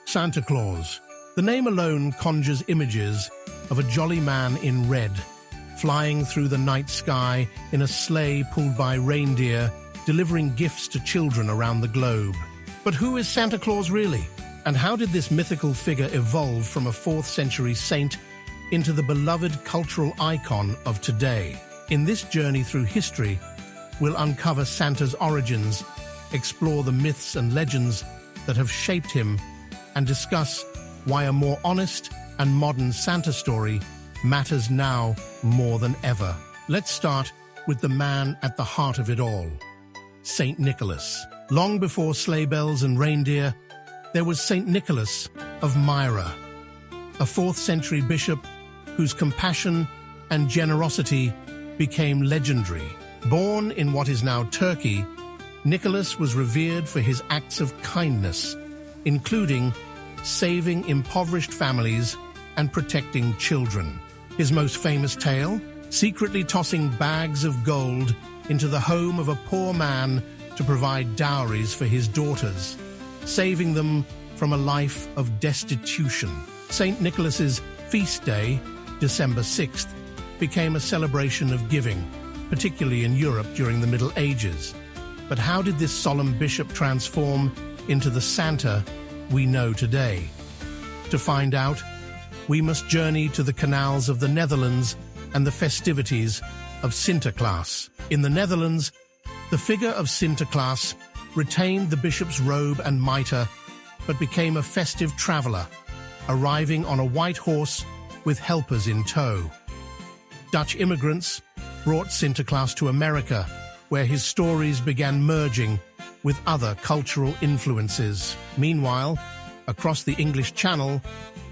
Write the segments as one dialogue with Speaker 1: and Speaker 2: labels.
Speaker 1: Santa Claus. The name alone conjures images of a jolly man in red, flying through the night sky in a sleigh pulled by reindeer, delivering gifts to children around the globe. But who is Santa Claus really? And how did this mythical figure evolve from a 4th century saint into the beloved cultural icon of today? In this journey through history, we'll uncover Santa's origins, explore the myths and legends that have shaped him, and discuss why a more honest and modern Santa story matters now more than ever. Let's start with the man at the heart of it all, Saint Nicholas. Long before sleigh bells and reindeer, there was Saint Nicholas of Myra, a 4th century bishop whose compassion and generosity became legendary. Born in what is now Turkey, Nicholas was revered for his acts of kindness, including saving impoverished families and protecting children. His most famous tale, secretly tossing bags of gold into the home of a poor man to provide dowries for his daughters, saving them from a life of destitution. Saint Nicholas's feast day, December 6th, became a celebration of giving, particularly in Europe during the Middle Ages. But how did this solemn bishop transform into the Santa we know today? To find out, we must journey to the canals of the Netherlands and the festivities of Sinterklaas. In the Netherlands, the figure of Sinterklaas retained the bishop's robe and mitre, but became a festive traveller, arriving on a white horse with helpers in tow. Dutch immigrants brought Sinterklaas to America, where his stories began merging with other cultural influences. Meanwhile, across the English Channel,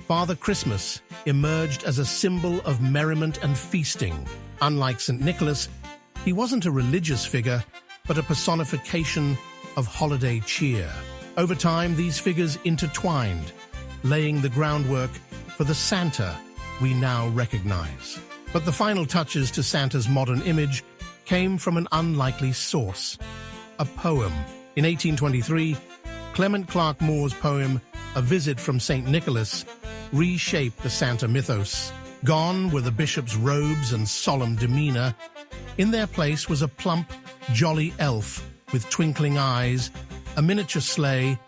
Speaker 1: Father Christmas emerged as a symbol of merriment and feasting. Unlike St. Nicholas, he wasn't a religious figure, but a personification of holiday cheer. Over time, these figures intertwined, laying the groundwork for the Santa we now recognize. But the final touches to Santa's modern image came from an unlikely source, a poem. In 1823, Clement Clarke Moore's poem, A Visit from St. Nicholas, reshaped the Santa mythos. Gone were the bishop's robes and solemn demeanor. In their place was a plump, jolly elf with twinkling eyes, a miniature sleigh,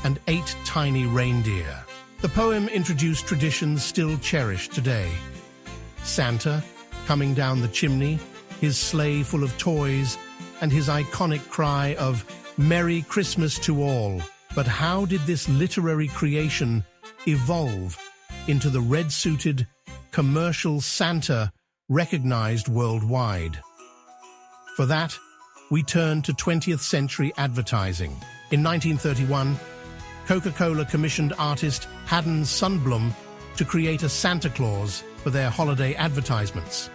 Speaker 1: and 8 tiny reindeer. The poem introduced traditions still cherished today. Santa coming down the chimney, his sleigh full of toys, and his iconic cry of "Merry Christmas to all." But how did this literary creation evolve into the red-suited, commercial Santa recognized worldwide? For that, we turn to 20th century advertising. In 1931, Coca-Cola commissioned artist Haddon Sundblom to create a Santa Claus for their holiday advertisements.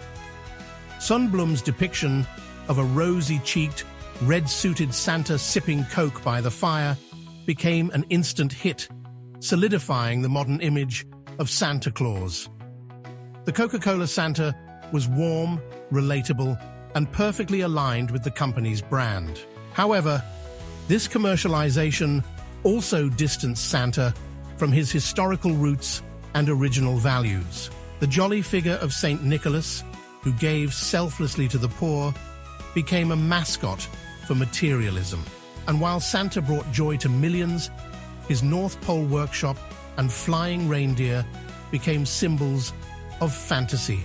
Speaker 1: Sundblom's depiction of a rosy-cheeked, red-suited Santa sipping Coke by the fire became an instant hit, solidifying the modern image of Santa Claus. The Coca-Cola Santa was warm, relatable, and perfectly aligned with the company's brand. However, this commercialization also distanced Santa from his historical roots and original values. The jolly figure of Saint Nicholas, who gave selflessly to the poor, became a mascot for materialism. And while Santa brought joy to millions, his North Pole workshop and flying reindeer became symbols of fantasy,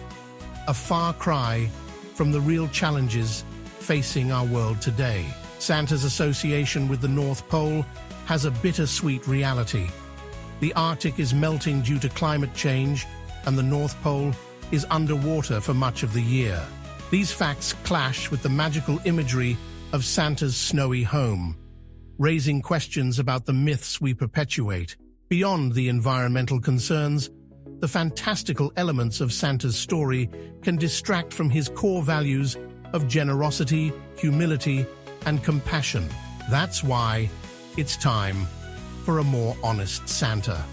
Speaker 1: a far cry from the real challenges facing our world today. Santa's association with the North Pole has a bittersweet reality. The Arctic is melting due to climate change, and the North Pole is underwater for much of the year. These facts clash with the magical imagery of Santa's snowy home, raising questions about the myths we perpetuate. Beyond the environmental concerns, the fantastical elements of Santa's story can distract from his core values of generosity, humility, and compassion. That's why it's time for a more honest Santa.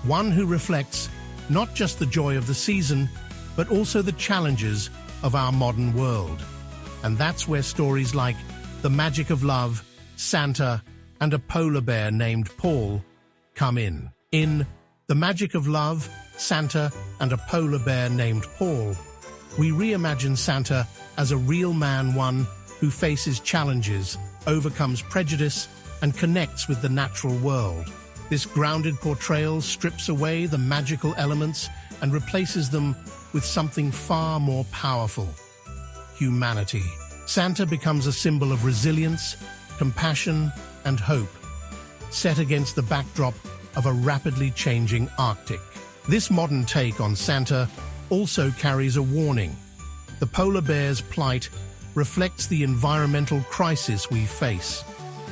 Speaker 1: One who reflects not just the joy of the season, but also the challenges of our modern world. And that's where stories like The Magic of Love, Santa, and a polar bear named Paul come in. In The Magic of Love, Santa and a Polar Bear Named Paul, we reimagine Santa as a real man, one who faces challenges, overcomes prejudice, and connects with the natural world. This grounded portrayal strips away the magical elements and replaces them with something far more powerful: humanity. Santa becomes a symbol of resilience, compassion, and hope, set against the backdrop of a rapidly changing Arctic. This modern take on Santa also carries a warning. The polar bear's plight reflects the environmental crisis we face.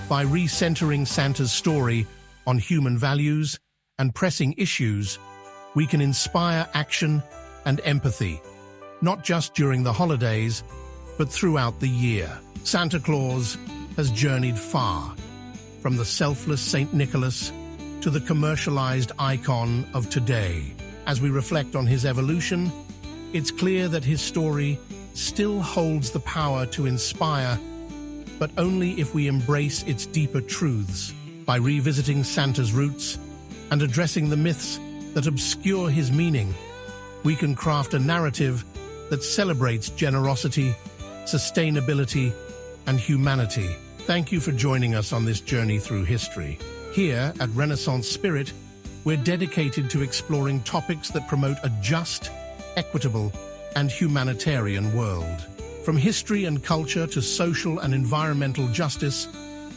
Speaker 1: By recentering Santa's story on human values and pressing issues, we can inspire action and empathy, not just during the holidays, but throughout the year. Santa Claus has journeyed far, from the selfless Saint Nicholas to the commercialized icon of today. As we reflect on his evolution, it's clear that his story still holds the power to inspire, but only if we embrace its deeper truths. By revisiting Santa's roots and addressing the myths that obscure his meaning, we can craft a narrative that celebrates generosity, sustainability, and humanity. Thank you for joining us on this journey through history. Here at Renaissance Spirit, we're dedicated to exploring topics that promote a just, equitable, and humanitarian world. From history and culture to social and environmental justice,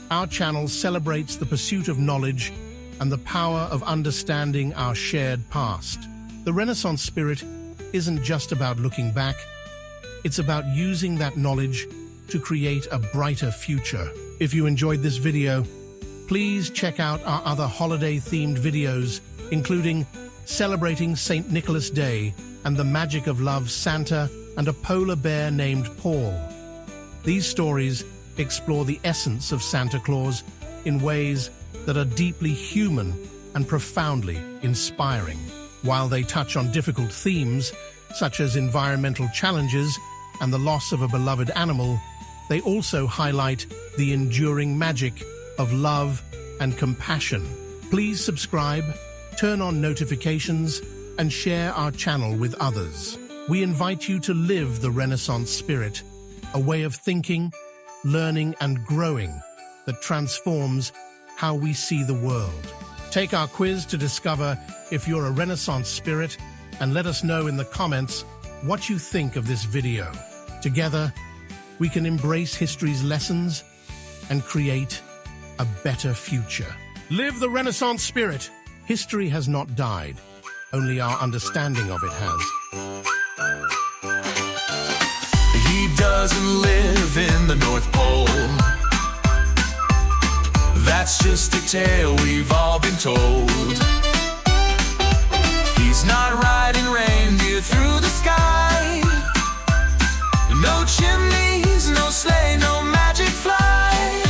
Speaker 1: our channel celebrates the pursuit of knowledge and the power of understanding our shared past. The Renaissance Spirit isn't just about looking back, it's about using that knowledge to create a brighter future. If you enjoyed this video, please check out our other holiday-themed videos, including celebrating Saint Nicholas Day and the Magic of Love, Santa and a Polar Bear Named Paul. These stories explore the essence of Santa Claus in ways that are deeply human and profoundly inspiring. While they touch on difficult themes, such as environmental challenges and the loss of a beloved animal, they also highlight the enduring magic of love and compassion. Please subscribe, turn on notifications, and share our channel with others. We invite you to live the Renaissance Spirit, a way of thinking, learning, and growing that transforms how we see the world. Take our quiz to discover if you're a Renaissance Spirit and let us know in the comments what you think of this video. Together, we can embrace history's lessons and create a better future. Live the Renaissance Spirit! History has not died, only our understanding of it has.
Speaker 2: He doesn't live in the North Pole. That's just a tale we've all been told. He's not riding reindeer through the sky. No chimneys, no sleigh, no magic fly.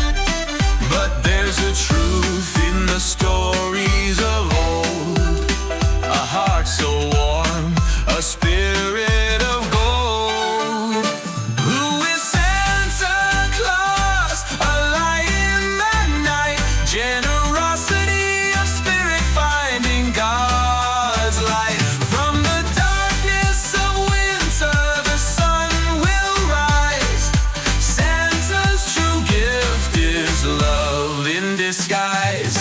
Speaker 2: But there's a truth in the stories of old. A heart so warm, a spirit of gold. Who is Santa Claus? A light in the night. Generosity of spirit, finding God's light. From the darkness of winter, the sun will rise. Santa's true gift is love in disguise.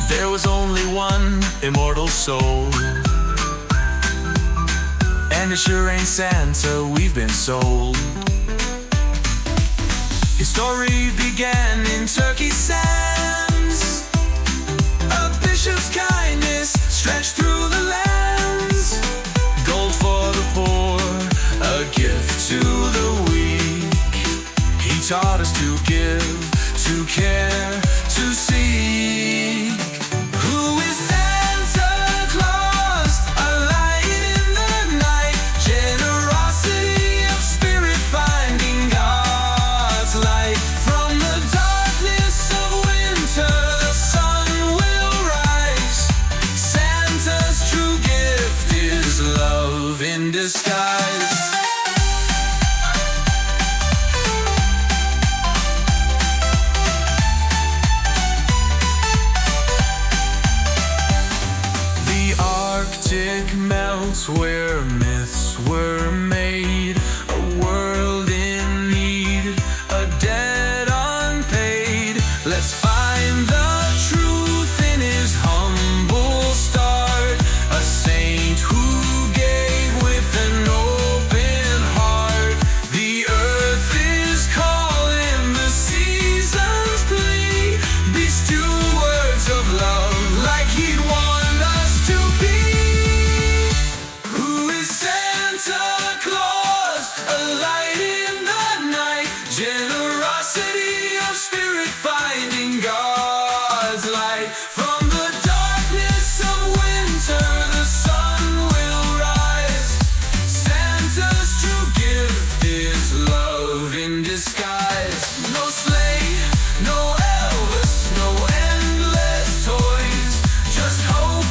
Speaker 2: There was only one immortal soul, and it sure ain't Santa, we've been sold. His story began in Turkey sands. A bishop's kindness stretched through the lands. Gold for the poor, a gift to the weak. He taught us to give, to care, to seek. Who is Santa Claus? A light in the night. Generosity of spirit, finding God's light. From the darkness of winter, the sun will rise. Santa's true gift is love in disguise. The Arctic melts where myths were made. A world in need, a debt unpaid. Let's find the truth in his humble start. A saint who gave with an open heart. The earth is calling, the seasons plea. Be stewards of love like he'd want us to be. Who is Santa Claus? A light in the night. Generosity of spirit, finding God's light. From the darkness of winter, the sun will rise. Santa's true gift is love in disguise. No sleigh, no Elvis, no endless toys. Just hope,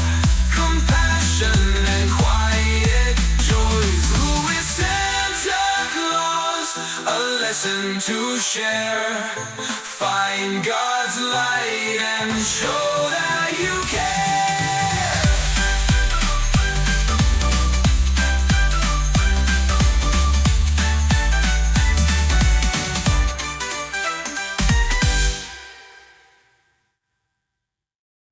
Speaker 2: compassion, and quiet joys. Who is Santa Claus? A lesson to share. Find God's light and show that you care.